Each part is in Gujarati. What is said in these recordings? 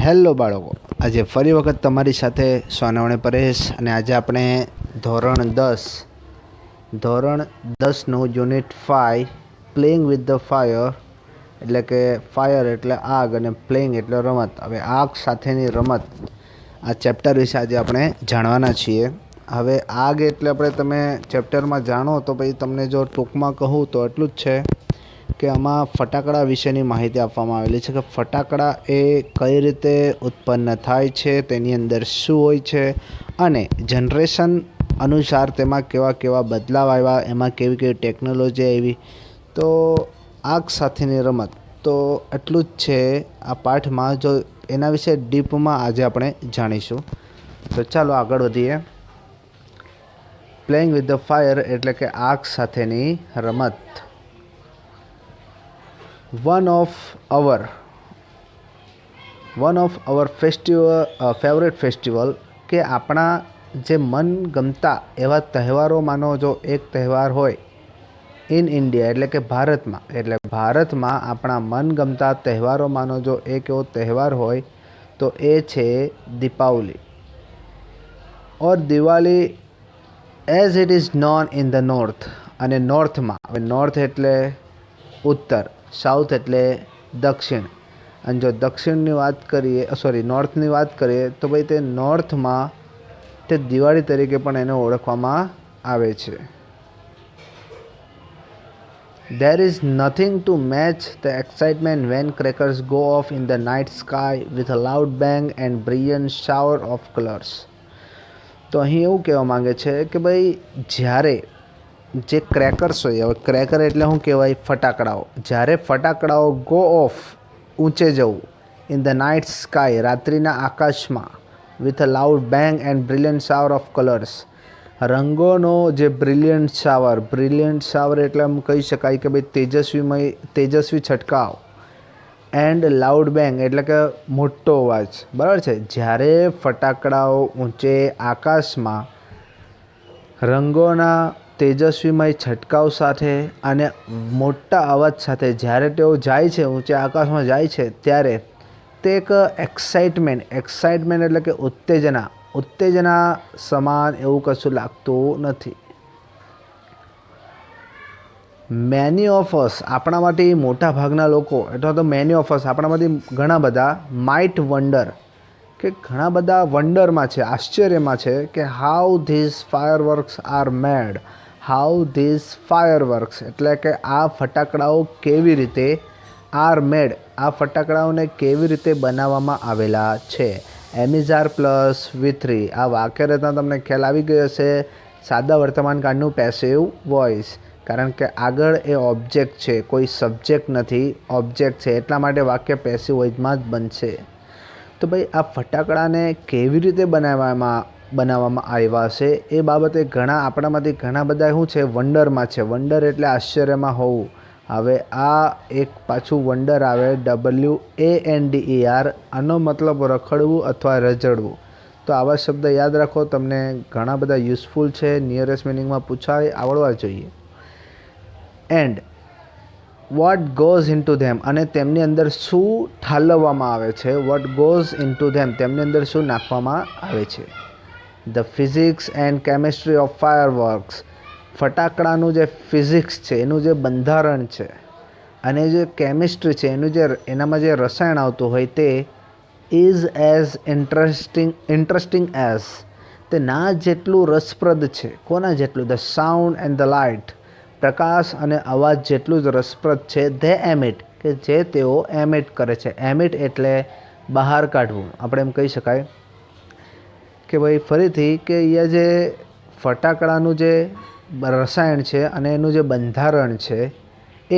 હેલો બાળકો, આજે ફરી વખત તમારી સાથે સોનાવણે પરેશ અને આજે આપણે ધોરણ 10નું unit 5 playing with the fire એટલે કે ફાયર એટલે આગ અને પ્લેઇંગ એટલે રમત. હવે આગ સાથેની રમત આ ચેપ્ટર વિશે આજે આપણે જાણવાના છીએ. હવે આગ એટલે તમે ચેપ્ટરમાં જાણો તો પછી તમને જો ટૂંકમાં કહું તો એટલું જ છે કે આમાં ફટાકડા વિશેની માહિતી આપવામાં આવેલી છે કે ફટાકડા એ કઈ રીતે ઉત્પન્ન થાય છે, તેની અંદર શું હોય છે અને જનરેશન અનુસાર તેમાં કેવા કેવા બદલાવ આવ્યા, એમાં કેવી કેવી ટેકનોલોજી આવી. તો આગ સાથેની રમત તો એટલું જ છે આ પાઠમાં. જો એના વિશે ડીપમાં આજે આપણે જાણીશું. તો ચાલો આગળ વધીએ. પ્લેઇંગ વિથ ધ ફાયર એટલે કે આગ સાથેની રમત. One of our favourite festival કે આપણા જે મનગમતા એવા તહેવારોમાંનો જો એક તહેવાર હોય ઇન ઇન્ડિયા એટલે ભારતમાં આપણા મનગમતા તહેવારોમાંનો જો એક એવો તહેવાર હોય તો એ છે Deepavali or Diwali as it is known in the north. અને નોર્થમાં, હવે નોર્થ એટલે ઉત્તર, સાઉથ એટલે દક્ષિણ. અને જો દક્ષિણની વાત કરીએ, નોર્થની વાત કરીએ તો ભાઈ તે નોર્થમાં તે દિવાળી તરીકે પણ એને ઓળખવામાં આવે છે. There is nothing to match the excitement when crackers go off in the night sky with a loud bang and brilliant shower of colors. તો અહીં એવું કહેવા માંગે છે કે ભાઈ જ્યારે જે ક્રેકર્સ હોય, હવે ક્રેકર એટલે શું કહેવાય? ફટાકડાઓ. જ્યારે ફટાકડાઓ ગો ઓફ, ઊંચે જવું, ઇન ધ નાઇટ સ્કાય, રાત્રિના આકાશમાં, with a loud bang and brilliant shower of colours, રંગોનો જે બ્રિલિયન્ટ શાવર એટલે એમ કહી શકાય કે ભાઈ તેજસ્વી છંટકાવ, એન્ડ લાઉડ બેંગ એટલે કે મોટો અવાજ. બરાબર છે. જ્યારે ફટાકડાઓ ઊંચે આકાશમાં રંગોના તેજસ્વીમય છંટકાવ સાથે અને મોટા અવાજ સાથે જ્યારે તેઓ જાય છે, ઊંચે આકાશમાં જાય છે, ત્યારે તે એક એક્સાઇટમેન્ટ એટલે કે ઉત્તેજના સમાન એવું કશું લાગતું નથી. મેની ઓફ અસ, આપણામાંથી મોટા ભાગના લોકો, અથવા તો મેની ઓફ અસ, આપણામાંથી ઘણા બધા માઇટ વન્ડર કે ઘણા બધા વન્ડરમાં છે, આશ્ચર્યમાં છે કે how this fireworks are made. એટલે કે આ ફટાકડાઓ કેવી રીતે આ ફટાકડાઓને કેવી રીતે બનાવવામાં આવેલા છે. એમિઝાર પ્લસ V3, આ વાક્ય રહેતા તમને ખ્યાલ આવી ગયો હશે. સાદા વર્તમાન કાળનું પેસિવ વોઇસ, કારણ કે આગળ એ ઓબ્જેક્ટ છે, કોઈ સબ્જેક્ટ નથી, ઓબ્જેક્ટ છે, એટલા માટે વાક્ય પેસિવ વોઇસમાં જ બનશે. તો ભાઈ આ ફટાકડાને કેવી રીતે બનાવવામાં આવ્યા છે એ બાબતે આપણામાંથી ઘણા બધા શું છે, વંડરમાં છે. વંડર એટલે આશ્ચર્યમાં હોવું. હવે આ એક પાછું વંડર આવે, WANDER, આનો મતલબ રખડવું અથવા રજડવું. તો આવા શબ્દ યાદ રાખો, તમને ઘણા બધા યુઝફુલ છે, નિયરેસ્ટ મિનિંગમાં પૂછાય, આવડવા જોઈએ. એન્ડ વોટ ગોઝ ઇન્ટુ ધેમ, અને તેમની અંદર શું ઠાલવવામાં આવે છે. વોટ ગોઝ ઇન્ટુ ધેમ, તેમની અંદર શું નાખવામાં આવે છે. The physics and chemistry of fireworks, ફટાકડાનું જે ફિઝિક્સ છે, એનું જે બંધારણ છે, અને જે કેમિસ્ટ્રી છે, એનામાં જે રસાયણ આવતું હોય તે ઇઝ એઝ ઇન્ટરેસ્ટિંગ એઝ, તે ના જેટલું રસપ્રદ છે. કોના જેટલું? The sound and the light, પ્રકાશ અને અવાજ જેટલું જ રસપ્રદ છે. ધે એમિટ, કે જે તેઓ એમિટ કરે છે. એમિટ એટલે બહાર કાઢવું, આપણે એમ કહી શકાય કે ભાઈ ફરીથી કે અહીંયા જે ફટાકડાનું જે રસાયણ છે અને એનું જે બંધારણ છે એ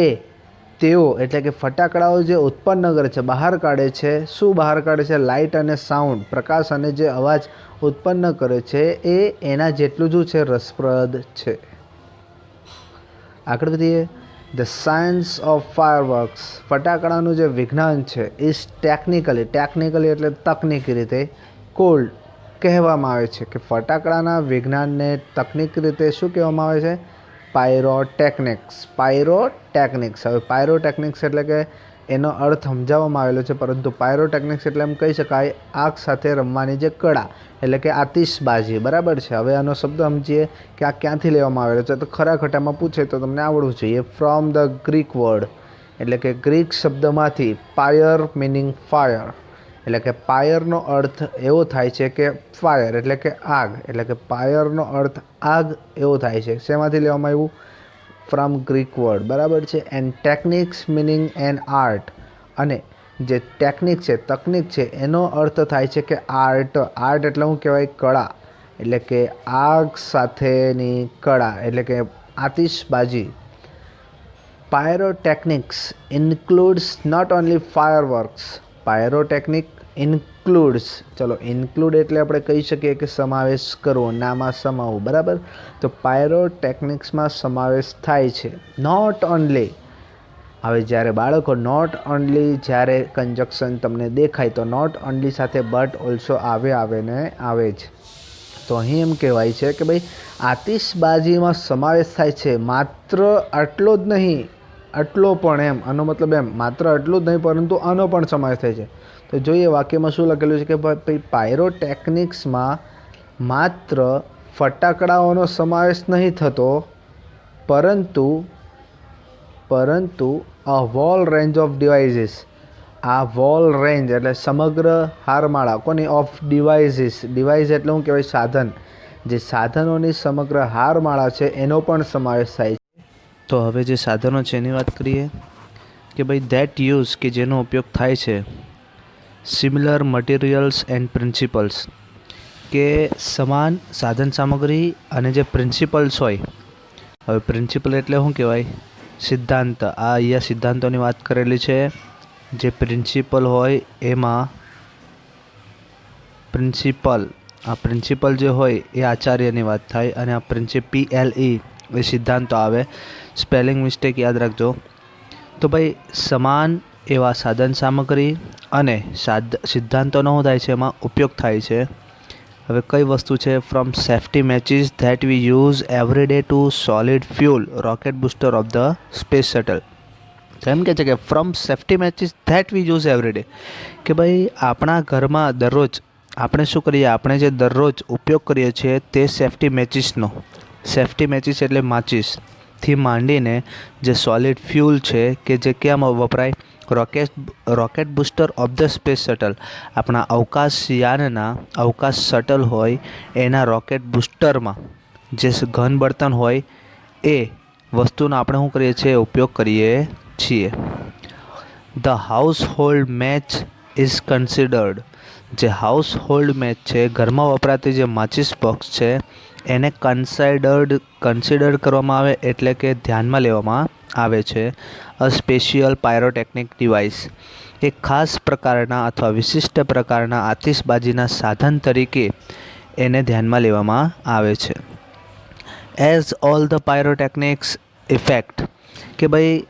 તેઓ એટલે કે ફટાકડાઓ જે ઉત્પન્ન કરે છે, બહાર કાઢે છે. શું બહાર કાઢે છે? લાઇટ અને સાઉન્ડ, પ્રકાશ અને જે અવાજ ઉત્પન્ન કરે છે એ એના જેટલું જ છે રસપ્રદ છે. આગળ વધીએ. ધ સાયન્સ ઓફ ફાયરવર્ક્સ, ફટાકડાનું જે વિજ્ઞાન છે ઇઝ ટેકનિકલી એટલે તકનીકી રીતે કોલ્ડ કહેવામાં આવે છે. કે ફટાકડાના વિજ્ઞાનને તકનીકી રીતે શું કહેવામાં આવે છે? પાયરોટેકનિક્સ. હવે પાયરોટેકનિક્સ એટલે કે એનો અર્થ સમજાવવામાં આવેલો છે, પરંતુ પાયરોટેકનિક્સ એટલે એમ કહી શકાય આગ સાથે રમવાની જે કળા, એટલે કે આતિશબાજી, બરાબર છે. હવે આનો શબ્દ સમજીએ કે આ ક્યાંથી લેવામાં આવેલો છે. તો ખરા ખોટામાં પૂછે તો તમને આવડવું જોઈએ. ફ્રોમ ધ ગ્રીક વર્ડ, એટલે કે ગ્રીક શબ્દમાંથી પાયર મિનિંગ ફાયર, એટલે કે પાયરનો અર્થ એવો થાય છે કે ફાયર એટલે કે આગ, એટલે કે પાયરનો અર્થ આગ એવો થાય છે. શેમાંથી લેવામાં આવ્યું? ફ્રોમ ગ્રીક વર્ડ, બરાબર છે. And techniques meaning and art, અને જે ટેકનિક છે, તકનિક છે, એનો અર્થ થાય છે કે આર્ટ. આર્ટ એટલે શું કહેવાય? કળા, એટલે કે આગ સાથેની કળા, એટલે કે આતિશબાજી. Pyrotechnics includes not only fireworks. Pyrotechnic includes, ચલો ઇન્ક્લુડ એટલે આપણે કહી શકીએ કે સમાવેશ કરવો, નામાં સમાવવું, બરાબર. તો પાયરોટેકનિક્સમાં સમાવેશ થાય છે. નોટ ઓનલી, હવે જ્યારે બાળકો નોટ ઓનલી જ્યારે કંજક્શન તમને દેખાય તો નોટ ઓનલી સાથે બટ ઓલ્સો આવે જ. તો અહીં એમ કહેવાય છે કે ભાઈ આતિશબાજીમાં સમાવેશ થાય છે. માત્ર આટલો જ નહીં, આટલો પણ, એમ આનો મતલબ એમ માત્ર આટલું જ નહીં પરંતુ આનો પણ સમાવેશ થાય છે. તો જોઈએ વાક્યમાં શું લખેલું છે કે ભાઈ પાયરોટેકનિક્સમાં માત્ર ફટાકડાઓનો સમાવેશ નહીં થતો, પરંતુ a wall range of devices. આ વોલ રેન્જ એટલે સમગ્ર હારમાળા, કોની? Of devices. ડિવાઇસ એટલે શું કહેવાય? સાધન. જે સાધનોની સમગ્ર હારમાળા છે એનો પણ સમાવેશ થાય છે. તો હવે જે સાધનો છે એની વાત કરીએ કે ભાઈ ધેટ યુઝ, કે જેનો ઉપયોગ થાય છે સિમિલર મટીરિયલ્સ એન્ડ પ્રિન્સિપલ્સ, કે સમાન સાધન સામગ્રી અને જે પ્રિન્સિપલ્સ હોય. હવે પ્રિન્સિપલ એટલે શું કહેવાય? સિદ્ધાંત. આ અહીંયા સિદ્ધાંતોની વાત કરેલી છે. જે પ્રિન્સિપલ હોય એમાં પ્રિન્સિપલ, આ પ્રિન્સિપલ જે હોય એ આચાર્યની વાત થાય, અને આ PLE એ સિદ્ધાંતો આવે. સ્પેલિંગ મિસ્ટેક યાદ રાખજો. તો ભાઈ સમાન એવા સાધન સામગ્રી અને સિદ્ધાંતોનો શું થાય છે એમાં ઉપયોગ થાય છે. હવે કઈ વસ્તુ છે? From safety matches that we use every day to solid fuel rocket booster of the space shuttle. તો એમ કહે છે કે from safety matches that we use every day, કે ભાઈ આપણા ઘરમાં દરરોજ આપણે શું કરીએ? આપણે જે દરરોજ ઉપયોગ કરીએ છીએ તે સેફ્ટી મેચિસનો, સેફ્ટી મેચિસ એટલે માચિસથી માંડીને જે સોલિડ ફ્યુલ છે કે જે ક્યાંમાં વપરાય? Rocket booster of the space shuttle. આપણા અવકાશયાનના અવકાશ શટલ હોય એના રોકેટ બુસ્ટરમાં જે ઘન બળતણ હોય એ વસ્તુનો આપણે શું કરીએ છીએ? ઉપયોગ કરીએ છીએ. The house hold match is considered. જે હાઉસ હોલ્ડ મેચ છે, ઘરમાં વપરાતી જે માચિસ બોક્સ છે એને કન્સિડર કરવામાં આવે, એટલે કે ધ્યાનમાં લેવામાં આવે છે. અ સ્પેશિયલ પાયરોટેકનિક ડિવાઇસ, એક ખાસ પ્રકારના અથવા વિશિષ્ટ પ્રકારના આતિશબાજીના સાધન તરીકે એને ધ્યાનમાં લેવામાં આવે છે. As all the pyrotechnics effect, કે ભાઈ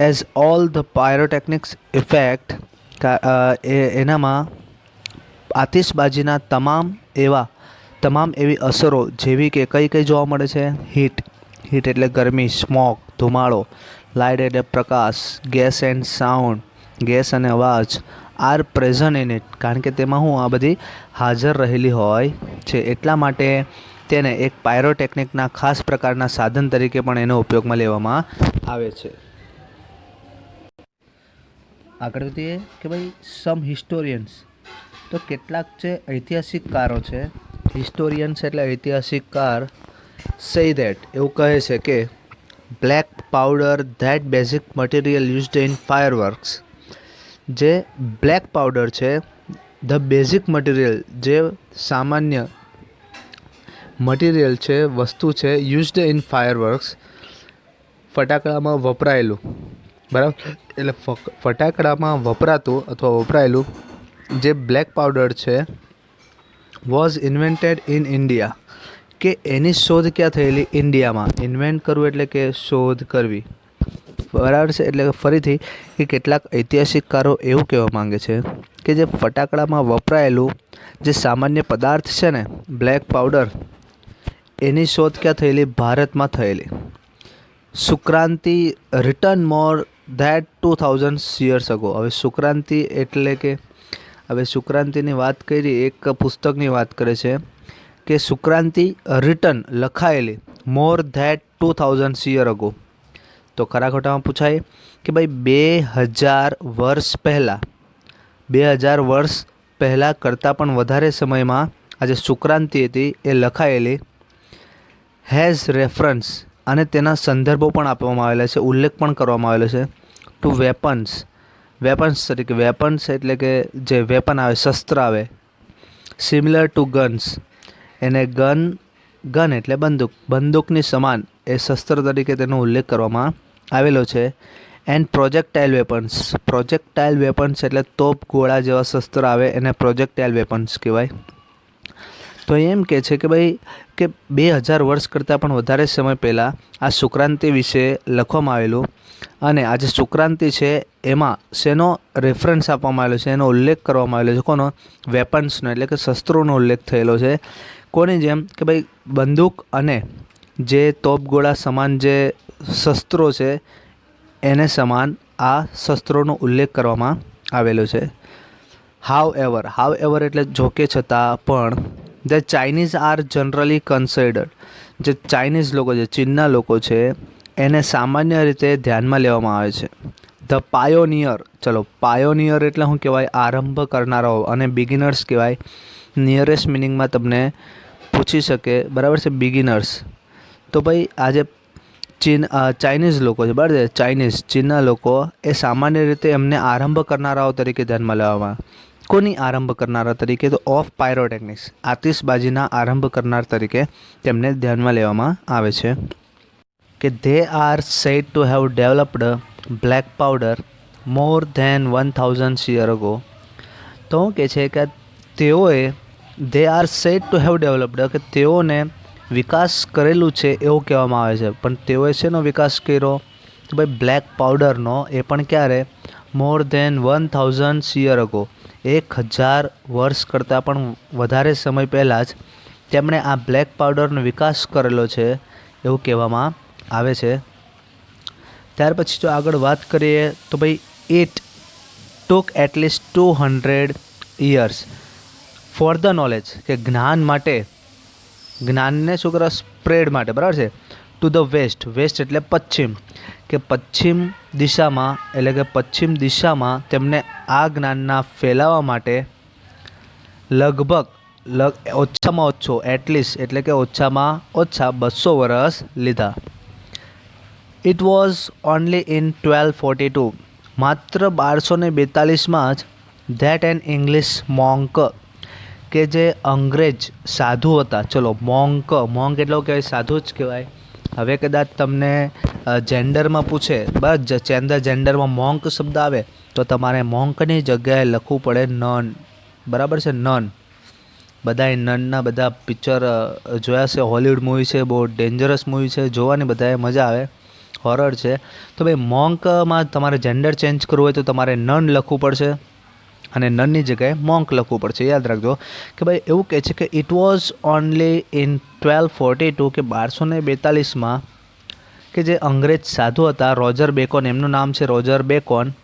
as all the pyrotechnics effect, એનામાં આતિશબાજીના તમામ એવી અસરો જેવી કે કઈ જોવા મળે છે? હીટ એટલે ગરમી, સ્મોક ધુમાડો, લાઇટ એટલે પ્રકાશ, ગેસ એન્ડ સાઉન્ડ ગેસ અને અવાજ, આર પ્રેઝન્ટ ઇન ઇટ, કારણ કે તેમાં આ બધી હાજર રહેલી હોય છે. એટલા માટે તેને એક પાયરોટેકનિકના ખાસ પ્રકારના સાધન તરીકે પણ એનો ઉપયોગમાં લેવામાં આવે છે. આગળ વધીએ કે ભાઈ સમ હિસ્ટોરિયન્સ, તો કેટલાક જે ઐતિહાસિકકારો છે, હિસ્ટોરિયન્સ એટલે ઐતિહાસિકકાર, સે ધેટ એવું કહે છે કે black powder that basic material used in fireworks. જે બ્લેક પાવડર છે, ધ બેઝિક મટીરિયલ, જે સામાન્ય મટીરિયલ છે, વસ્તુ છે, યુઝડ ઇન ફાયરવર્ક્સ, ફટાકડામાં વપરાયેલું, બરાબર. એટલે ફટાકડામાં વપરાતું અથવા વપરાયેલું જે બ્લેક પાવડર છે વોઝ ઇન્વેન્ટેડ ઇન ઇન્ડિયા, કે એની શોધ ક્યાં થયેલી? ઇન્ડિયામાં. ઇન્વેન્ટ કરવું એટલે કે શોધ કરવી, બરાબર છે. એટલે ફરીથી કે કેટલાક ઐતિહાસિકકારો એવું કહેવા માંગે છે કે જે ફટાકડામાં વપરાયેલું જે સામાન્ય પદાર્થ છે ને, બ્લેક પાવડર, એની શોધ ક્યાં થયેલી? ભારતમાં થયેલી. Sukranti return more that 2000 years ago. હવે સુક્રાંતિ એટલે કે હવે સુક્રાંતિની વાત કરી, એક પુસ્તકની વાત કરે છે કે સુક્રાંતિ રિટન લખાયેલી મોર ધેટ 2000 years ago. તો ખરા ખોટામાં પૂછાય કે ભાઈ 2000 વર્ષ પહેલાં, 2000 વર્ષ પહેલાં કરતાં પણ વધારે સમયમાં આ જે સુક્રાંતિ હતી એ લખાયેલી. હેઝ રેફરન્સ, અને તેના સંદર્ભો પણ આપવામાં આવેલા છે, ઉલ્લેખ પણ કરવામાં આવેલો છે ટુ વેપન્સ, વેપન્સ તરીકે. વેપન્સ એટલે કે જે વેપન આવે, શસ્ત્ર આવે. સિમિલર ટુ ગન્સ, એને ગન એટલે બંદૂક, બંદૂકની સમાન એ શસ્ત્ર તરીકે તેનો ઉલ્લેખ કરવામાં આવેલો છે. એન્ડ પ્રોજેક્ટાઇલ વેપન્સ, પ્રોજેક્ટાઇલ વેપન્સ એટલે તોપ ગોળા જેવા શસ્ત્ર આવે એને પ્રોજેક્ટાઇલ વેપન્સ કહેવાય. તો એમ કહે છે કે ભાઈ કે 2000 વર્ષ કરતાં પણ વધારે સમય પહેલાં આ સુક્રાંતિ વિશે લખવામાં આવેલું. અને આ જે સુક્રાંતિ છે એમાં શેનો રેફરન્સ આપવામાં આવેલો છે, એનો ઉલ્લેખ કરવામાં આવેલો છે. કોનો? વેપન્સનો, એટલે કે શસ્ત્રોનો ઉલ્લેખ થયેલો છે. કોની જેમ? કે ભાઈ બંદૂક અને જે તોપગોળા સમાન જે શસ્ત્રો છે એને સમાન આ શસ્ત્રોનો ઉલ્લેખ કરવામાં આવેલો છે. હાવ એવર એટલે જોકે છતાં પણ, the Chinese are generally considered, જે ચાઇનીઝ લોકો છે, ચીનના લોકો છે, એને સામાન્ય રીતે ધ્યાનમાં લેવામાં આવે છે. ધ પાયોનિયર, ચલો પાયોનિયર એટલે શું કહેવાય? આરંભ કરનારાઓ, અને બિગિનર્સ કહેવાય. નિયરેસ્ટ મિનિંગમાં તમને પૂછી શકે, બરાબર છે, બિગિનર્સ. તો ભાઈ આજે ચાઇનીઝ લોકો છે, બરાબર છે, ચાઇનીઝ ચીનના લોકો એ સામાન્ય રીતે એમને આરંભ કરનારાઓ તરીકે ધ્યાનમાં લેવામાં આવે. કોની આરંભ કરનારા તરીકે? તો ઓફ પાયરોટેકનિક્સ, આતિશબાજીના આરંભ કરનાર તરીકે તેમને ધ્યાનમાં લેવામાં આવે છે. કે they are said to have developed black powder more than 1000 years ago. તો શું કહે છે કે તેઓએ, they are said to have developed, કે તેઓને વિકાસ કરેલું છે એવું કહેવામાં આવે છે. પણ તેઓએ શેનો વિકાસ કર્યો? તો ભાઈ બ્લેક પાવડરનો. એ પણ ક્યારે? મોર ધેન 1000 years ago, 1000 વર્ષ કરતાં પણ વધારે સમય પહેલાં જ તેમણે આ બ્લેક પાવડરનો વિકાસ કરેલો છે એવું કહેવામાં આવે છે. ત્યાર પછી જો આગળ વાત કરીએ તો ભાઈ it took at least 200 years for the knowledge, કે જ્ઞાન માટે, જ્ઞાનને શું કરવા? સ્પ્રેડ માટે, બરાબર છે. ટુ ધ વેસ્ટ, વેસ્ટ એટલે પશ્ચિમ, કે પશ્ચિમ દિશામાં, એટલે કે પશ્ચિમ દિશામાં તેમને આ જ્ઞાનના ફેલાવા માટે લગભગ ઓછામાં ઓછો, એટલીસ્ટ એટલે કે ઓછામાં ઓછા 200 વર્ષ લીધા. ઇટ વોઝ ઓનલી ઇન 1242, માત્ર 1242માં જ ધેટ એન ઇંગ્લિશ મોન્ક, કે જે અંગ્રેજ સાધુ હતા. ચલો મોન્ક, મોન્ક એટલે કહેવાય સાધુ જ કહેવાય. હવે કદાચ તમને જેન્ડરમાં પૂછે, બસ જેન્ડરમાં મોન્ક શબ્દ આવે તો તમારે મોન્કની જગ્યાએ લખવું પડે નન, બરાબર છે, નન. બધાએ નનના બધા પિક્ચર જોયા છે, હોલિવૂડ મૂવી છે, બહુ ડેન્જરસ મૂવી છે, જોવાની બધાએ મજા આવે, હોરર છે. તો ભાઈ મોન્કમાં તમારે જેન્ડર ચેન્જ કરવું હોય તો તમારે નન લખવું પડશે અને નનની જગ્યાએ મોન્ક લખવું પડશે. યાદ રાખજો કે ભાઈ એવું કહે છે કે ઇટ વોઝ ઓનલી ઇન 1242, કે 1242માં કે જે અંગ્રેજ સાધુ હતા રોજર બેકોન, એમનું નામ છે રોજર બેકોન,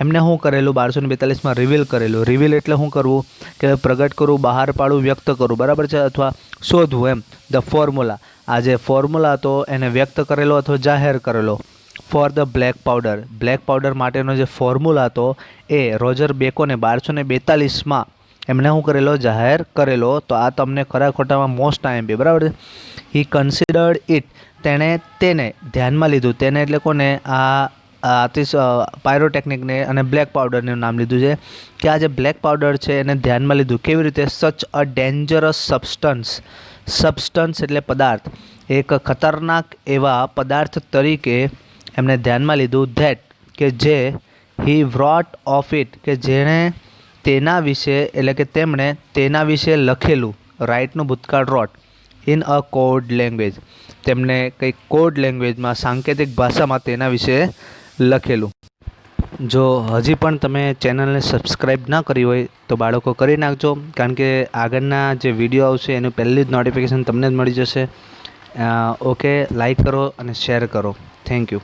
એમને શું કરેલું? 1242માં રિવીલ કરેલું. રિવીલ એટલે શું કરવું? કે પ્રગટ કરવું, બહાર પાડવું, વ્યક્ત કરવું, બરાબર છે, અથવા શોધવું એમ. ધ ફોર્મ્યુલા, આ જે ફોર્મ્યુલા હતો એને વ્યક્ત કરેલો અથવા જાહેર કરેલો. For the black powder, black powder માટેનો જે ફોર્મ્યુલા હતો એ રોજર બેકોને 1242માં એમણે શું કરેલો? જાહેર કરેલો. તો આ તમને ખરા ખોટામાં મોસ્ટ આઈએમપી, બરાબર છે. હી કન્સિડર્ડ ઇટ, તેણે તેને ધ્યાનમાં લીધું. તેને એટલે કોને? આ પાયરોટેકનિકને અને બ્લેક પાવડરનું નામ લીધું છે કે આ જે બ્લેક પાવડર છે એને ધ્યાનમાં લીધું. કેવી રીતે? સચ અ ડેન્જરસ સબસ્ટન્સ, સબસ્ટન્સ એટલે પદાર્થ, એક ખતરનાક એવા પદાર્થ તરીકે એમને ધ્યાનમાં લીધું. ધેટ, કે જે હી વ્રોટ ઓફ ઇટ, કે જેણે તેના વિશે, એટલે કે તેમણે તેના વિશે લખેલું. રાઇટનું ભૂતકાળ રોટ. ઇન અ કોડ લેંગ્વેજ, તેમને કંઈક કોડ લેંગ્વેજમાં, સાંકેતિક ભાષામાં તેના વિશે લખેલું. જો હજી પણ તમે ચેનલને સબસ્ક્રાઈબ ના કરી હોય તો બાળકો કરી નાખજો, કારણ કે આગળના જે વિડીયો આવશે એનું પહેલી જ નોટિફિકેશન તમને જ મળી જશે. ઓકે, લાઈક કરો અને શેર કરો. Thank you.